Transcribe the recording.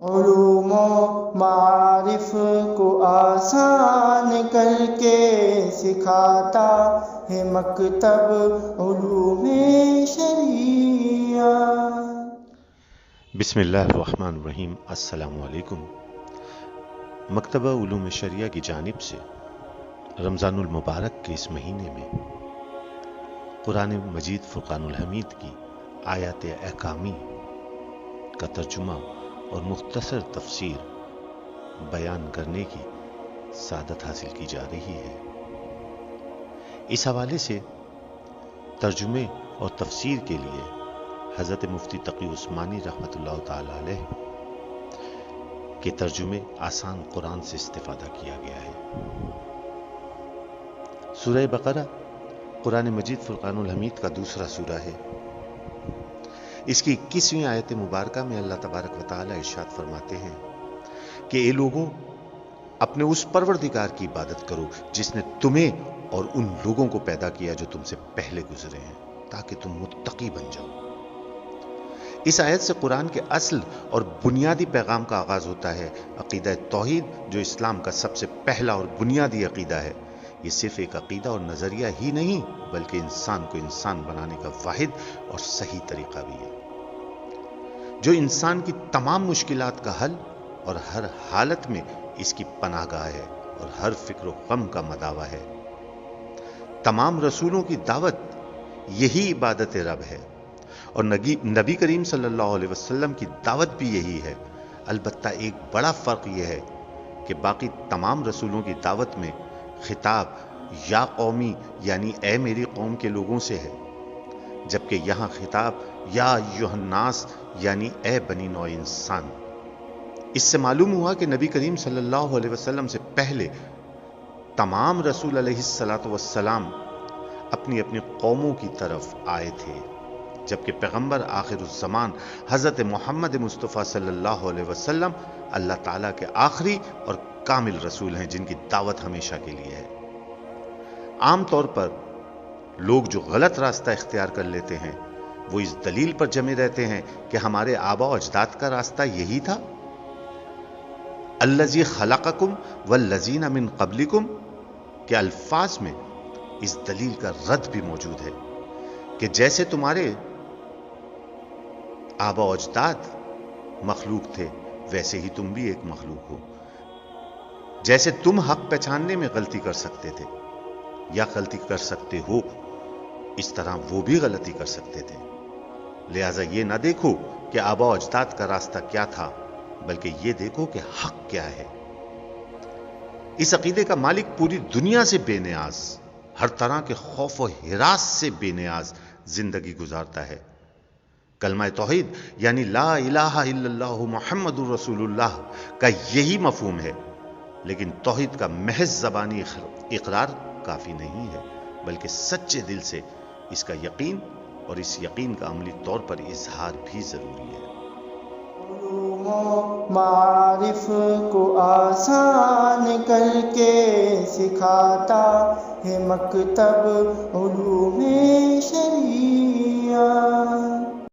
علوم و معارف کو آسان کر کے سکھاتا ہے مکتب علوم شریعہ۔ بسم اللہ الرحمن الرحیم۔ السلام علیکم۔ مکتبہ علوم شریعہ کی جانب سے رمضان المبارک کے اس مہینے میں قرآن مجید فرقان الحمید کی آیات احکامی کا ترجمہ اور مختصر تفسیر بیان کرنے کی سعادت حاصل کی جا رہی ہے۔ اس حوالے سے ترجمے اور تفسیر کے لیے حضرت مفتی تقی عثمانی رحمۃ اللہ تعالی علیہ کے ترجمے آسان قرآن سے استفادہ کیا گیا ہے۔ سورہ بقرہ قرآن مجید فرقان الحمید کا دوسرا سورہ ہے۔ اس کی 21ویں آیت مبارکہ میں اللہ تبارک و تعالی ارشاد فرماتے ہیں کہ اے لوگوں، اپنے اس پروردگار کی عبادت کرو جس نے تمہیں اور ان لوگوں کو پیدا کیا جو تم سے پہلے گزرے ہیں، تاکہ تم متقی بن جاؤ۔ اس آیت سے قرآن کے اصل اور بنیادی پیغام کا آغاز ہوتا ہے۔ عقیدہ توحید جو اسلام کا سب سے پہلا اور بنیادی عقیدہ ہے، یہ صرف ایک عقیدہ اور نظریہ ہی نہیں بلکہ انسان کو انسان بنانے کا واحد اور صحیح طریقہ بھی ہے، جو انسان کی تمام مشکلات کا حل اور ہر حالت میں اس کی پناہ گاہ ہے اور ہر فکر و غم کا مداوا ہے۔ تمام رسولوں کی دعوت یہی عبادت رب ہے اور نبی کریم صلی اللہ علیہ وسلم کی دعوت بھی یہی ہے۔ البتہ ایک بڑا فرق یہ ہے کہ باقی تمام رسولوں کی دعوت میں خطاب یا قومی یعنی اے میری قوم کے لوگوں سے ہے، جبکہ یہاں خطاب یا ایھا الناس یعنی اے بنی نوع انسان۔ اس سے معلوم ہوا کہ نبی کریم صلی اللہ علیہ وسلم سے پہلے تمام رسول علیہ الصلوۃ والسلام اپنی اپنی قوموں کی طرف آئے تھے، جبکہ پیغمبر آخر الزمان حضرت محمد مصطفیٰ صلی اللہ علیہ وسلم اللہ تعالیٰ کے آخری اور کامل رسول ہیں جن کی دعوت ہمیشہ کے لیے ہے۔ عام طور پر لوگ جو غلط راستہ اختیار کر لیتے ہیں وہ اس دلیل پر جمے رہتے ہیں کہ ہمارے آبا و اجداد کا راستہ یہی تھا۔ الذی خلقکم والذین من قبلکم کے الفاظ میں اس دلیل کا رد بھی موجود ہے کہ جیسے تمہارے آبا و اجداد مخلوق تھے ویسے ہی تم بھی ایک مخلوق ہو۔ جیسے تم حق پہچاننے میں غلطی کر سکتے تھے یا غلطی کر سکتے ہو، اس طرح وہ بھی غلطی کر سکتے تھے۔ لہذا یہ نہ دیکھو کہ آبا و اجداد کا راستہ کیا تھا، بلکہ یہ دیکھو کہ حق کیا ہے۔ اس عقیدے کا مالک پوری دنیا سے بے نیاز، ہر طرح کے خوف و ہراس سے بے نیاز زندگی گزارتا ہے۔ کلمہ توحید یعنی لا الہ الا اللہ محمد الرسول اللہ کا یہی مفہوم ہے، لیکن توحید کا محض زبانی اقرار کافی نہیں ہے، بلکہ سچے دل سے اس کا یقین اور اس یقین کا عملی طور پر اظہار بھی ضروری ہے۔ علوم و معارف کو آسان کر کے سکھاتا ہے مکتب علوم شریعہ۔